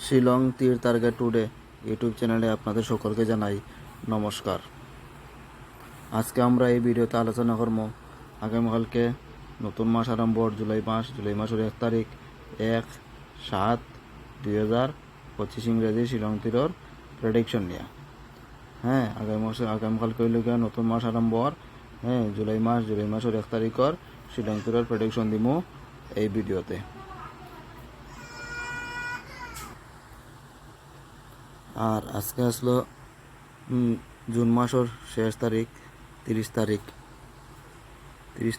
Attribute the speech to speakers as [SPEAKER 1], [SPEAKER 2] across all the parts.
[SPEAKER 1] শিলং তীর target today YouTube চ্যানেলে আপনাদের সকলকে জানাই নমস্কার। আজকে আমরা এই ভিডিওতে আলোচনা করব আগামীকালকে নতুন মাস আরম্ভ জুলাই মাসের 1 তারিখ 1/7/2025 ইংরেজি শিলং তীরের প্রেডিকশন নিয়ে। হ্যাঁ, আগামীকালকে হইল নতুন মাস আরম্ভ। হ্যাঁ, জুলাই মাসের 1 তারিখের শিলং তীরের প্রেডিকশন দিব এই ভিডিওতে। আর আজকে আসলো জুন মাসের শেষ তারিখ 30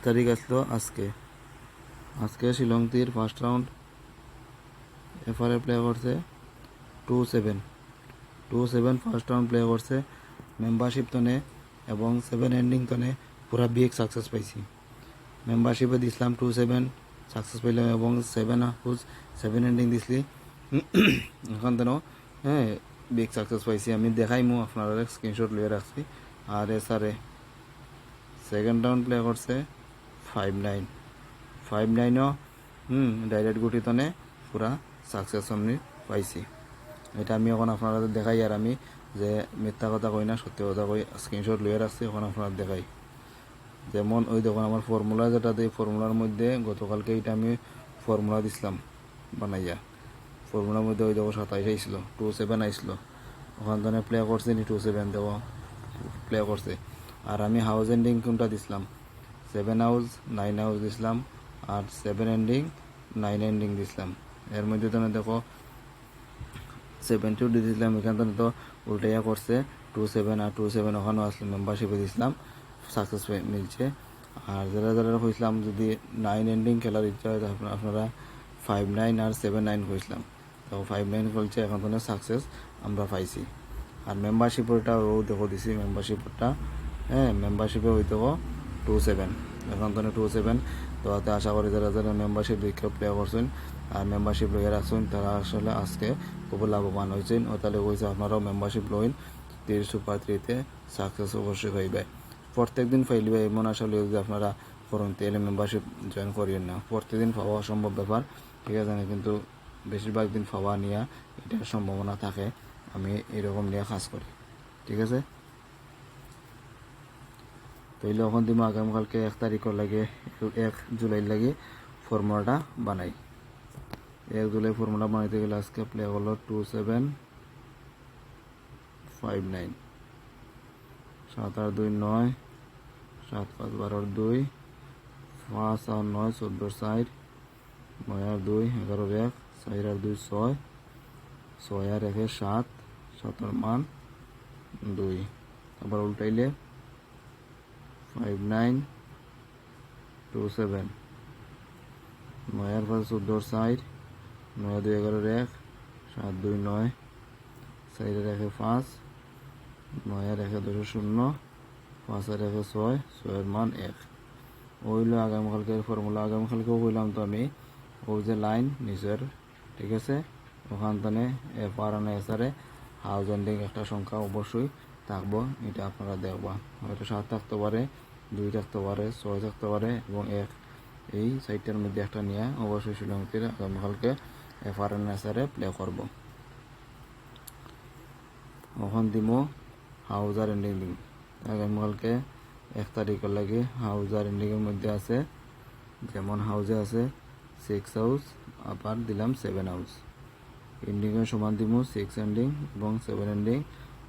[SPEAKER 1] তারিখ আসলো আজকে শিলং তীর ফার্স্ট রাউন্ড এফআরএ প্লে করছে 2-7 ফার্স্ট রাউন্ড প্লে করছে মেম্বারশিপ তনে এবং 7 এন্ডিং তনে পুরা বিগ সাকসেস পাইছি। মেম্বারশিপে দিছিলাম 2-7 সাকসেস পাইলাম এবং 7 এন্ডিং দিছিলি এখন তেন হ্যাঁ বিগ সাকসেস পাইছি। আমি দেখাইমু আপনারা স্ক্রিনশট লিয়ে রাখছি। আর এসারে সেকেন্ড রাউন্ড প্লে করছে 5-9 ডাইরেক্ট গুটি তনে পুরা সাকসেস আমি পাইছি। এটা আমি এখন আপনারা দেখাই। আর আমি যে মিথ্যা কথা কই না, সত্যি কথা কই, স্ক্রিনশট লিয়ে রাখছি, এখন আপনারা দেখাই। যেমন ওই দেখুন আমার ফর্মুলা যেটা দিই, ফর্মুলার মধ্যে গতকালকে এটা আমি ফর্মুলা দিছিলাম বানাইয়া। ফর্মুলার মধ্যে ওই দেখো 27 আইছিল, 2-7 আইছিল। ওখান থেকে প্লে করছে 2-7 দেখো প্লে করছে। আর আমি হাউস এন্ডিং কোনটা দিছিলাম, 7 হাউস 9 হাউস দিছিলাম আর 7 এন্ডিং 9 এন্ডিং দিছিলাম। এর মধ্যে তো দেখো 72 দিয়েছিলাম, এখান থেকে তো উল্টাইয়া করছে 2-7 আর 2-7 ওখানেও আসলে মেম্বারশিপে দিছিলাম, সাকসেস মিলছে। আর যারা হয়েছিলাম যদি 9 এন্ডিং খেলার ইচ্ছা হয় আপনারা 5-9 আর 7-9 হয়েছিলাম, তো 5-9 খেলছে, এখন তো সাকসেস আমরা পাইছি। আর মেম্বারশিপটা ও দেখো দিছি মেম্বারশিপটা। হ্যাঁ, মেম্বারশিপে হইতে 2-7 এখন তো 2-7। তো তাতে আশা করি যারা মেম্বারশিপ দেখে প্লে করছেন আর মেম্বারশিপ লইয়া রাখছেন তারা আসলে আজকে খুব লাভবান হয়েছেন। ও তাহলে কইছে আপনারাও মেম্বারশিপ লইন, 3 সুপার 3তে সাকসেস অবশ্যই হইবে। প্রত্যেক দিন ফাইলিবে এমন আসলে যদি আপনারা করুন তাহলে মেম্বারশিপ জয়েন করিয়েন না। প্রত্যেকদিন পাওয়া অসম্ভব ব্যাপার, ঠিক আছে না, কিন্তু বেশিরভাগ দিন পাওয়া নিয়ে এটার সম্ভাবনা থাকে। আমি এরকম নিয়ে কাজ করি, ঠিক আছে। তাইলে এখন দিব আগামীকালকে 1 তারিখের লাগে 1 জুলাই লাগে ফর্মুলাটা বানাই। 1 জুলাই ফর্মুলা বানাইতে গেলে আজকে প্লে হলো 2-7-5-9, 7 আর 2 9, 7 5 12 2, 5 আর 9 14 4, 9 আর 2 11 1, 4 আর 2 6, 6 আর 1 7, 7 আর মান 2। আবার উল্টাইলে 5-9-2-7, 9 আর 5 14 4, 9 আর 2 11 1, 7 2 9, 4 আর 1 5, 9 আর 1 2 0, 5 আর 1 6, 6 এর মান 1। ওইলো আগামীকালকের ফর্মুলা। আগামীকালকেও বললাম তো আমি ওই যে লাইন নিচের, ঠিক আছে, ওখান থেকে এফ আর এসারে হাউস এন্ডিং একটা সংখ্যা অবশ্যই থাকবো, এটা আপনারা দেখবা। হয়তো 7 থাকতে পারে, 2 থাকতে পারে, 6 থাকতে পারে এবং 1, এই সাইটটার মধ্যে একটা নিয়ে অবশ্যই শ্রীলঙ্কার আগামীকালকে এফ আর এসারে প্লে করবো। ওখান দিব হাউস আর এন্ডিং দিন আগামীকালকে 1 তারিখের লাগে। হাউস আর এন্ডিংয়ের মধ্যে আছে, যেমন হাউসে আছে 6 হাউস, আবার দিলাম 7 হাউস। এন্ডিংয়ের সমান দিব 6 এন্ডিং এবং 7 এন্ডিং।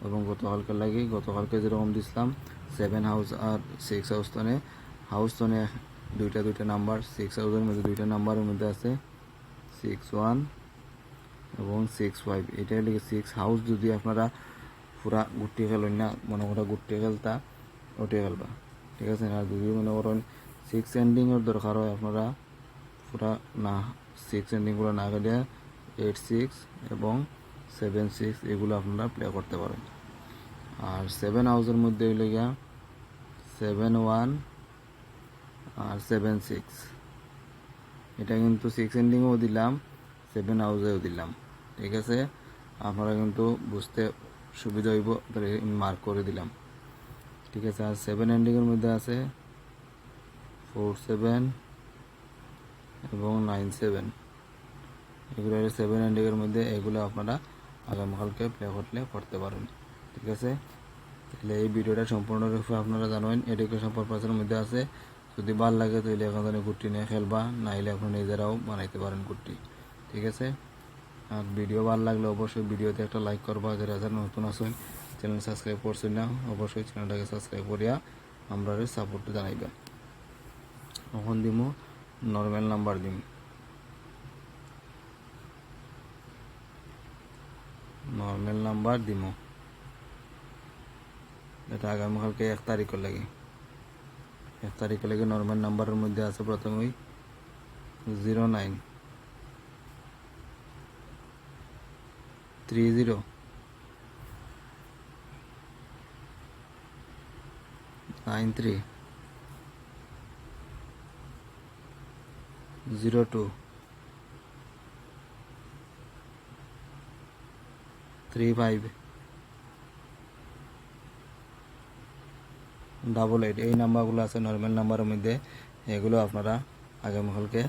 [SPEAKER 1] এবং গতকালকে যেরকম দিছিলাম 7 হাউস আর 6 হাউস তনে দুইটা নাম্বার, 6 হাউসের মধ্যে 2টা নাম্বারের মধ্যে আছে 6-1 এবং 6-5। এটাই লিখে 6 হাউস যদি আপনারা পুরা গুটি খেলেন না, মনে করা গুটি খেলতা ওটি খেলবা, ঠিক আছে। আর যদি মনে করেন 6 এন্ডিংয়ের দরকার হয় আপনারা পুরা না 6 এন্ডিংগুলো না খেলে 8-6 এবং 7-6 এগুলো আপনারা প্লে করতে পারেন। আর 7 হাউসের মধ্যে হইলে গিয়া 7-1 আর 7-6, এটা কিন্তু 6 এন্ডিংও দিলাম 7 হাউসেও দিলাম, ঠিক আছে। আপনারা কিন্তু বুঝতে সুবিধা হইব, মার্ক করে দিলাম, ঠিক আছে। আর 7 এন্ডিংয়ের মধ্যে আছে 4-7 এবং 9-7, এগুলো 7 এন্ডিংয়ের মধ্যে, এগুলো আপনারা আগামীকালকে প্লে করতে পারেন। ঠিক আছে, তাহলে এই ভিডিওটা সম্পূর্ণরূপে আপনারা জানেন এডুকেশন পারপাসের মধ্যে আছে। যদি ভালো লাগে তাহলে এখানে গুটি নিয়ে খেলবা, নাইলে আপনারা নিজেরাও বানাইতে পারেন গুটি। ঠিক আছে, আর ভিডিও ভালো লাগলে অবশ্যই ভিডিওতে একটা লাইক করবা। যারা যারা নতুন আসেন চ্যানেল সাবস্ক্রাইব করছেন না, অবশ্যই চ্যানেলটাকে সাবস্ক্রাইব করিয়া আমরা সাপোর্ট জানাইবা। এখন দিমু নর্মাল নাম্বার দিম, নর্মাল নাম্বার দিমু, এটা আগামীকালকে 1 তারিখের লাগে। 1 তারিখের লাগে নর্মাল নাম্বারের মধ্যে আছে প্রথমেই 09 30 93 02 35 88। এই নাম্বারগুলো আছে নর্মাল নাম্বারের মধ্যে, এগুলো আপনারা আগামীকালকে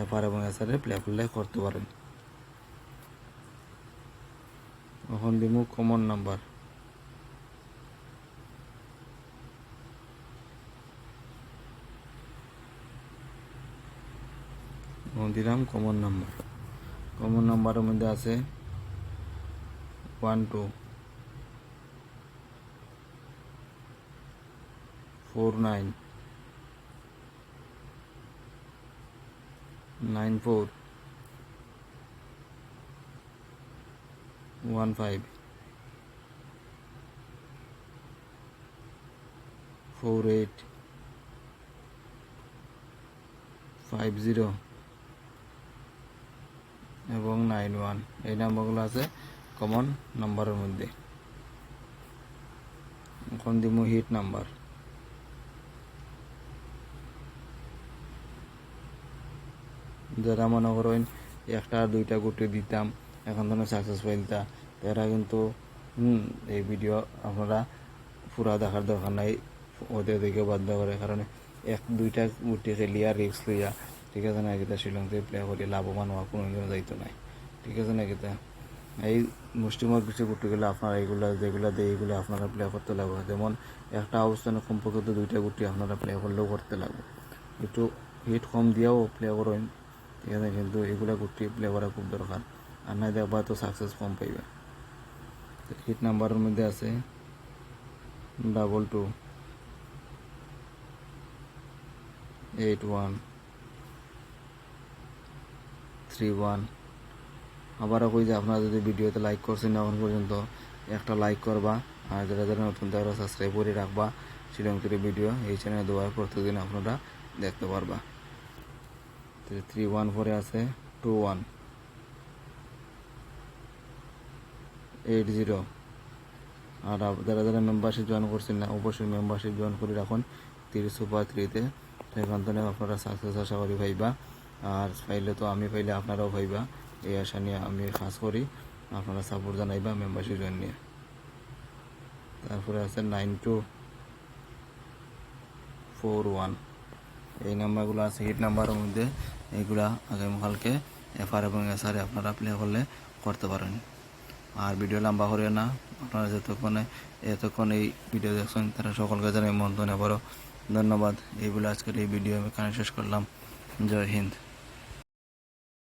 [SPEAKER 1] এফআর এবং এসআর প্লে করতে পারেন। এখন দিব কমন নাম্বার, দিলাম কমন নাম্বার। কমন নাম্বারের মধ্যে আছে 12 49 94 15 48 50 এবং 91। এই নাম্বারগুলো আছে কমন নাম্বারের মধ্যে। এখন দিব হিট নাম্বার, যারা মনে করেন 1টা 2টা গুটি দিতাম এখন তো সাকসেস পাইতা, তারা কিন্তু এই ভিডিও আপনারা পুরা দেখার দরকার নাই, ওদের দিকে বাধ্য করে। কারণ 1-2টা গুটি খেলিয়া রিস্ক লইয়া, ঠিক আছে না, গীতা শ্রীলঙ্কায় প্লে করি লাভবান হওয়া কোনো যাইতো নাই। ঠিক আছে না, গীতা এই মুষ্টিময় কিছু গুটিগুলো আপনারা এইগুলো যেগুলো দেয় এইগুলো আপনারা প্লে করতে লাগবে। যেমন একটা অবস্থানে কমপক্ষে 2টা গুটি আপনারা প্লে করলেও করতে লাগবে, একটু হিট কম দিয়েও প্লে করেন। ঠিক আছে, কিন্তু এগুলো গুটি প্লে করা খুব দরকার, আর নাই দেখবা তো সাকসেস কম পাইবে। হিট নাম্বারের মধ্যে আছে 22 81 31। আবারও কই যে আপনারা যদি ভিডিওতে লাইক করছেন এখন পর্যন্ত একটা লাইক করবা, আর যারা যারা নতুন তারা সাবস্ক্রাইব করে রাখবা শ্রীলঙ্কার ভিডিও এই চ্যানেলে দেওয়া প্রত্যেকদিন আপনারা দেখতে পারবা। 31 পরে আছে 21 80। আর যারা যারা মেম্বারশিপ জয়েন করছেন না অবশ্যই মেম্বারশিপ জয়েন করে রাখুন 30 সুপার 3-তে। সেখান থেকে আপনারা সাকসেস আশা করি পাইবা, আর পাইলে তো আমি পাইলে আপনারাও পাইবা, এই আশা নিয়ে আমি কাজ করি। আপনারা সাপোর্ট জানাইবা মেম্বারশিপ জয়েন নিয়ে। তারপরে আছে 9241। এই নাম্বারগুলো আছে হিট নাম্বারের মধ্যে, এইগুলা আগামীকালকে এফআর এবং এসআর আপনারা প্লে করলে করতে পারেন। আর ভিডিও লম্বা করে না, আপনারা এতক্ষণ এই ভিডিও দেখছেন তারা সকলকে জানাই মন্তব্য আবারও ধন্যবাদ। এইগুলো আজকের এই ভিডিও আমি এখানে শেষ করলাম। জয় হিন্দ।